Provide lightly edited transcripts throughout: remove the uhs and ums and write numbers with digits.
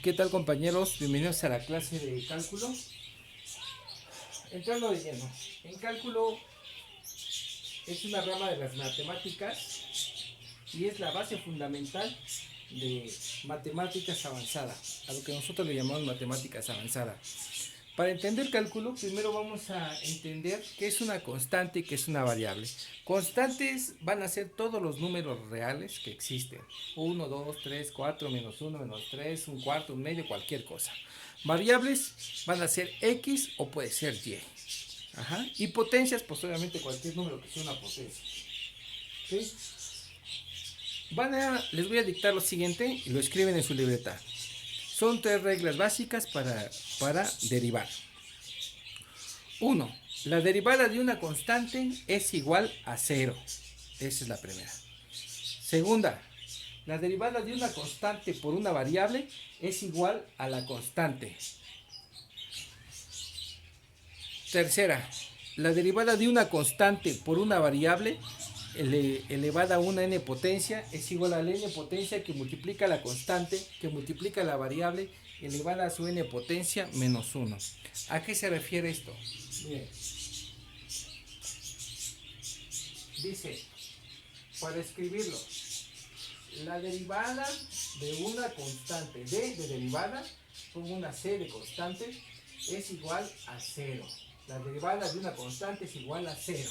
¿Qué tal, compañeros? Bienvenidos a la clase de cálculo. Entrando de lleno, en cálculo es una rama de las matemáticas y es la base fundamental de matemáticas avanzadas, a lo que nosotros le llamamos matemáticas avanzadas. Para entender cálculo, primero vamos a entender qué es una constante y qué es una variable. Constantes van a ser todos los números reales que existen. 1, 2, 3, 4, menos 1, menos 3, un cuarto, un medio, cualquier cosa. Variables van a ser X o puede ser Y. Ajá. Y potencias, pues obviamente cualquier número que sea una potencia. ¿Sí? Les voy a dictar lo siguiente y lo escriben en su libreta. Son tres reglas básicas para derivar. 1. La derivada de una constante es igual a 0. Esa es la primera. Segunda, la derivada de una constante por una variable es igual a la constante. Tercera, la derivada de una constante por una variable elevada a una n potencia es igual a la n potencia que multiplica la constante, que multiplica la variable elevada a su n potencia menos 1. ¿A qué se refiere esto? Bien. Dice, para escribirlo, la derivada de una constante d de derivada, pongo una c de constante, es igual a 0. La derivada de una constante es igual a 0.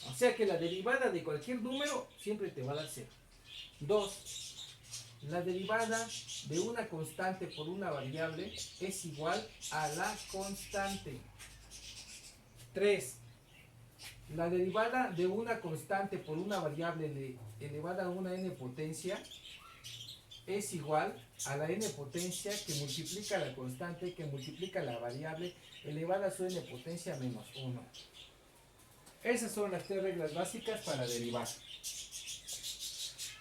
O sea que la derivada de cualquier número siempre te va a dar 0. 2. La derivada de una constante por una variable es igual a la constante. 3. La derivada de una constante por una variable elevada a una n potencia es igual a la n potencia que multiplica la constante que multiplica la variable elevada a su n potencia menos 1. Esas son las tres reglas básicas para derivar.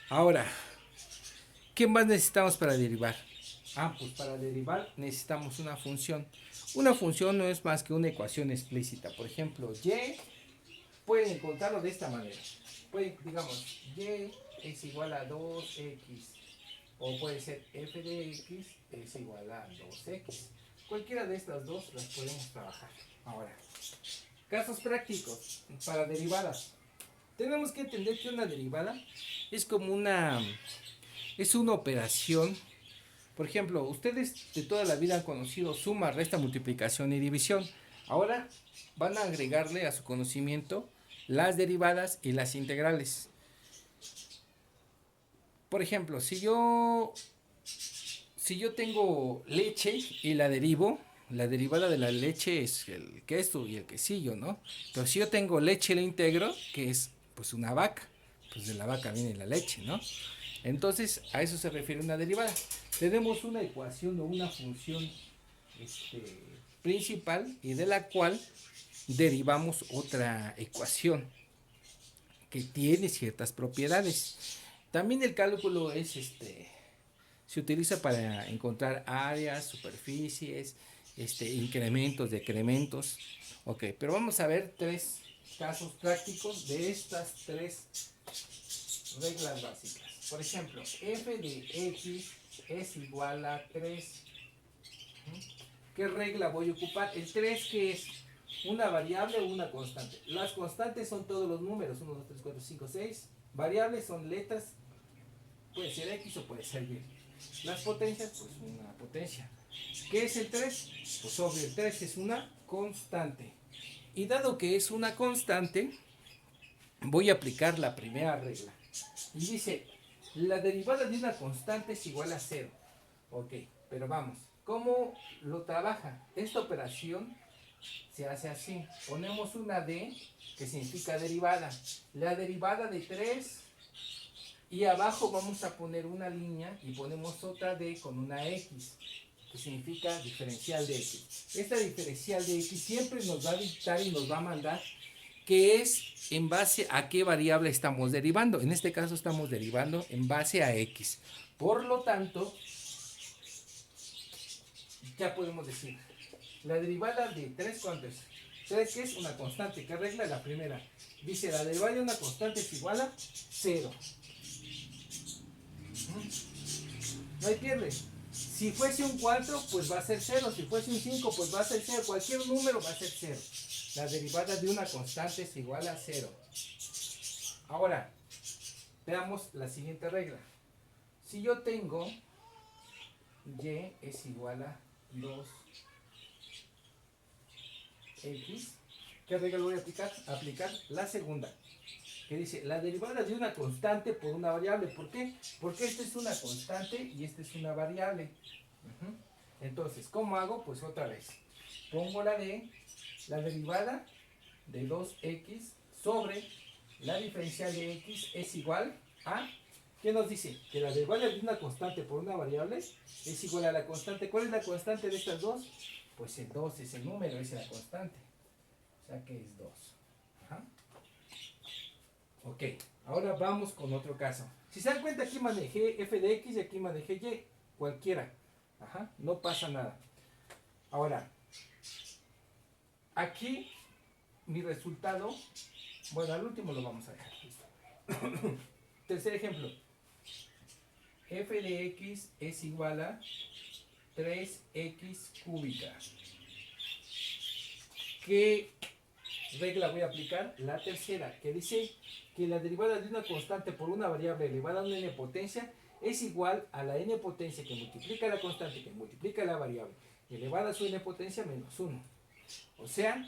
Ahora, ¿qué más necesitamos para derivar? Pues para derivar necesitamos una función. Una función no es más que una ecuación explícita. Por ejemplo, y pueden encontrarlo de esta manera. Digamos, y es igual a 2x. O puede ser f de x es igual a 2x. Cualquiera de estas dos las podemos trabajar. Ahora, casos prácticos para derivadas. Tenemos que entender que una derivada es como es una operación. Por ejemplo, ustedes de toda la vida han conocido suma, resta, multiplicación y división. Ahora van a agregarle a su conocimiento las derivadas y las integrales. Por ejemplo, si yo tengo leche y la derivo, la derivada de la leche es el queso y el quesillo, ¿no? Pero si yo tengo leche y la integro, que es pues una vaca, pues de la vaca viene la leche, ¿no? Entonces a eso se refiere una derivada. Tenemos una ecuación o una función principal y de la cual derivamos otra ecuación que tiene ciertas propiedades. También el cálculo se utiliza para encontrar áreas, superficies, incrementos, decrementos. Ok, pero vamos a ver tres casos prácticos de estas tres reglas básicas. Por ejemplo, f de x es igual a 3. ¿Qué regla voy a ocupar? El 3, que es una variable o una constante. Las constantes son todos los números, 1, 2, 3, 4, 5, 6. Variables son letras, puede ser x o puede ser y. Las potencias, pues una potencia. ¿Qué es el 3? Pues obvio, el 3 es una constante. Y dado que es una constante, voy a aplicar la primera regla. Y dice, la derivada de una constante es igual a 0. Ok, pero vamos, ¿cómo lo trabaja? Esta operación se hace así. Ponemos una d, que significa derivada. La derivada de 3, y abajo vamos a poner una línea y ponemos otra d con una x, que significa diferencial de x. Esta diferencial de x siempre nos va a dictar y nos va a mandar que es en base a qué variable estamos derivando. En este caso estamos derivando en base a x. Por lo tanto, ya podemos decir, la derivada de 3, ¿cuánto es? 3, que es una constante. ¿Qué regla? La primera. Dice, la derivada de una constante es igual a 0. No hay pierde. Si fuese un 4, pues va a ser 0. Si fuese un 5, pues va a ser 0. Cualquier número va a ser 0. La derivada de una constante es igual a 0. Ahora, veamos la siguiente regla. Si yo tengo y es igual a 2x, ¿qué regla voy a aplicar? Aplicar la segunda, que dice la derivada de una constante por una variable. ¿Por qué? Porque esta es una constante y esta es una variable. Entonces, ¿cómo hago? Pues otra vez. Pongo la derivada de 2x sobre la diferencial de x es igual a... ¿Qué nos dice? Que la derivada de una constante por una variable es igual a la constante. ¿Cuál es la constante de estas dos? Pues el 2 es el número, es la constante. O sea que es 2. Ajá. Ok, ahora vamos con otro caso. Si se dan cuenta, aquí manejé f de x y aquí manejé y. Cualquiera. Ajá, no pasa nada. Ahora, aquí mi resultado, bueno, al último lo vamos a dejar. Listo. Tercer ejemplo. F de x es igual a 3x cúbica. ¿Qué regla voy a aplicar? La tercera, que dice que la derivada de una constante por una variable elevada a una n potencia es igual a la n potencia que multiplica la constante que multiplica la variable elevada a su n potencia menos 1. O sea,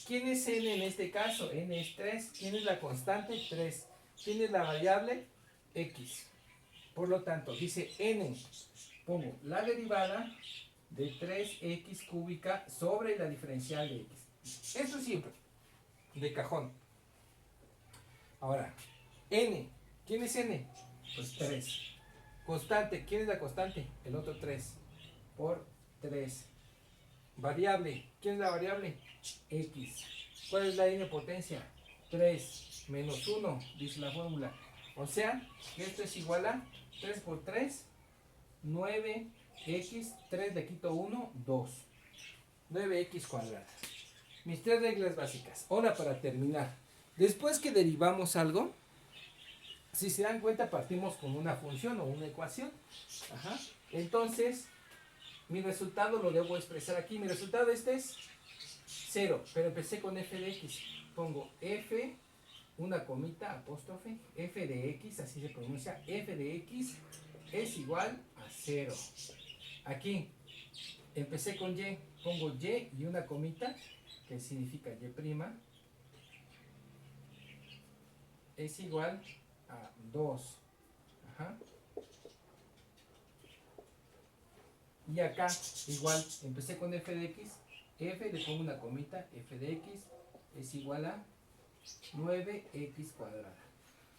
¿quién es n en este caso? N es 3. ¿Quién es la constante? 3. ¿Quién es la variable? X. Por lo tanto, dice n, pongo la derivada de 3x cúbica sobre la diferencial de x. Eso es simple, de cajón. Ahora, n, ¿quién es n? Pues 3. Constante, ¿quién es la constante? El otro 3 por 3. Variable, ¿quién es la variable? X. ¿Cuál es la n potencia? 3 menos 1, dice la fórmula. O sea, que esto es igual a 3 por 3, 9x, 3 le quito 1, 2. 9x cuadrada. Mis tres reglas básicas. Ahora para terminar. Después que derivamos algo, si se dan cuenta partimos con una función o una ecuación. Ajá. Entonces, mi resultado lo debo expresar aquí. Mi resultado es 0, pero empecé con f de x. Pongo f, una comita, apóstrofe, f de x, así se pronuncia, f de x es igual a 0. Aquí, empecé con y, pongo y y una comita, que significa y', es igual a 2. Ajá. Y acá, igual, empecé con f de x, f, le pongo una comita, f de x es igual a 9x cuadrada.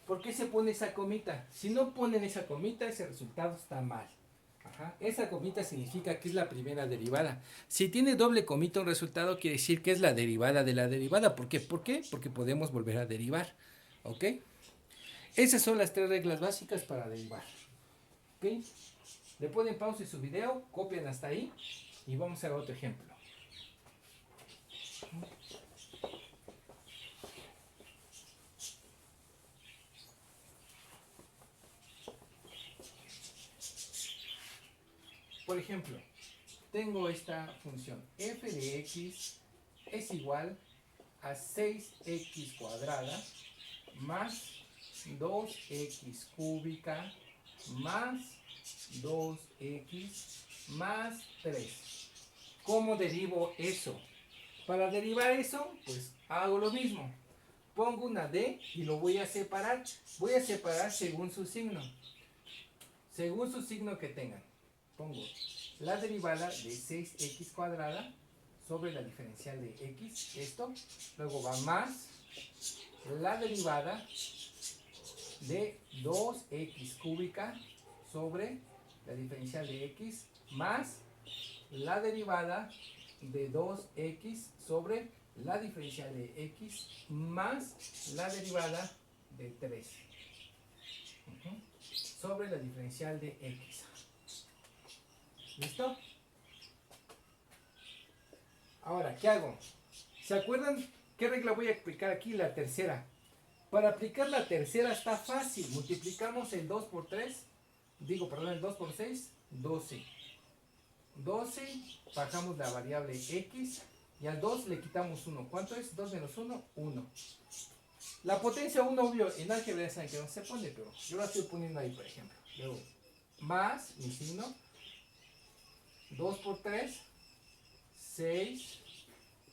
¿Por qué se pone esa comita? Si no ponen esa comita, ese resultado está mal. Ajá. Esa comita significa que es la primera derivada. Si tiene doble comita un resultado, quiere decir que es la derivada de la derivada. ¿Por qué? ¿Por qué? Porque podemos volver a derivar. ¿Ok? Esas son las tres reglas básicas para derivar. ¿Ok? Le ponen pausa en su video, copian hasta ahí y vamos a otro ejemplo. Por ejemplo, tengo esta función f de x es igual a 6x cuadrada más 2x cúbica más 2x más 3. ¿Cómo derivo eso? Para derivar eso, pues hago lo mismo. Pongo una d y lo voy a separar. Voy a separar según su signo. Según su signo que tengan. Pongo la derivada de 6x cuadrada sobre la diferencial de x, esto, luego va más la derivada de 2x cúbica sobre la diferencial de x más la derivada de 2x sobre la diferencial de x más la derivada de 3 sobre la diferencial de x. ¿Listo? Ahora, ¿qué hago? ¿Se acuerdan qué regla voy a aplicar aquí? La tercera. Para aplicar la tercera está fácil. Multiplicamos el 2 por 3, el 2 por 6, 12. 12, bajamos la variable x y al 2 le quitamos 1. ¿Cuánto es? 2 menos 1, 1. La potencia 1, obvio, en álgebra ya saben que no se pone, pero yo la estoy poniendo ahí, por ejemplo. Luego, más mi signo, 2 por 3, 6,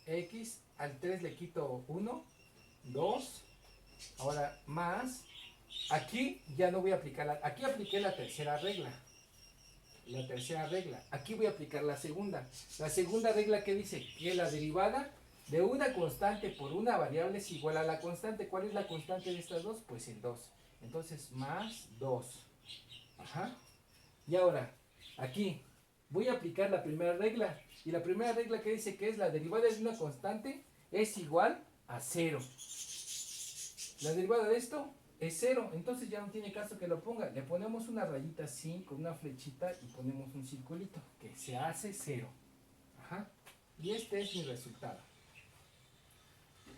x, al 3 le quito 1, 2, ahora más, aquí ya no voy a aplicar, aquí apliqué la tercera regla, aquí voy a aplicar la segunda regla que dice que la derivada de una constante por una variable es igual a la constante. ¿Cuál es la constante de estas dos? Pues el 2, entonces más 2, ajá, y ahora, aquí, voy a aplicar la primera regla. Y la primera regla que dice que es la derivada de una constante es igual a 0. La derivada de esto es 0. Entonces ya no tiene caso que lo ponga. Le ponemos una rayita así con una flechita y ponemos un circulito que se hace 0. Ajá. Y este es mi resultado.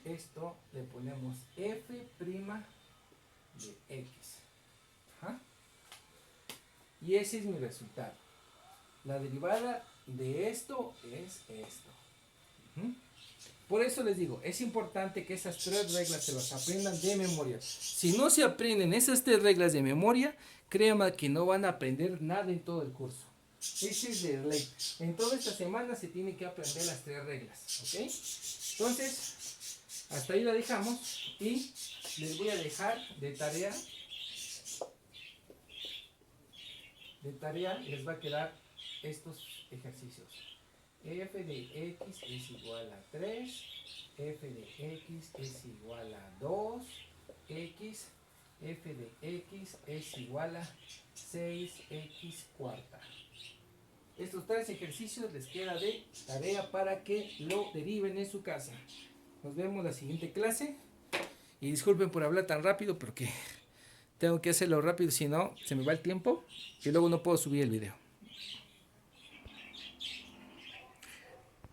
Esto le ponemos f' de x. Ajá. Y ese es mi resultado. La derivada de esto es esto. Por eso les digo, es importante que esas 3 reglas se las aprendan de memoria. Si no se aprenden esas 3 reglas de memoria, créanme que no van a aprender nada en todo el curso. Ese es de ley. En toda esta semana se tiene que aprender las 3 reglas. ¿Ok? Entonces, hasta ahí la dejamos y les voy a dejar de tarea. Les va a quedar estos ejercicios. F de x es igual a 3, f de x es igual a 2, x, f de x es igual a 6x cuarta. Estos 3 ejercicios les queda de tarea para que lo deriven en su casa. Nos vemos la siguiente clase. Y disculpen por hablar tan rápido porque tengo que hacerlo rápido, si no se me va el tiempo y luego no puedo subir el video.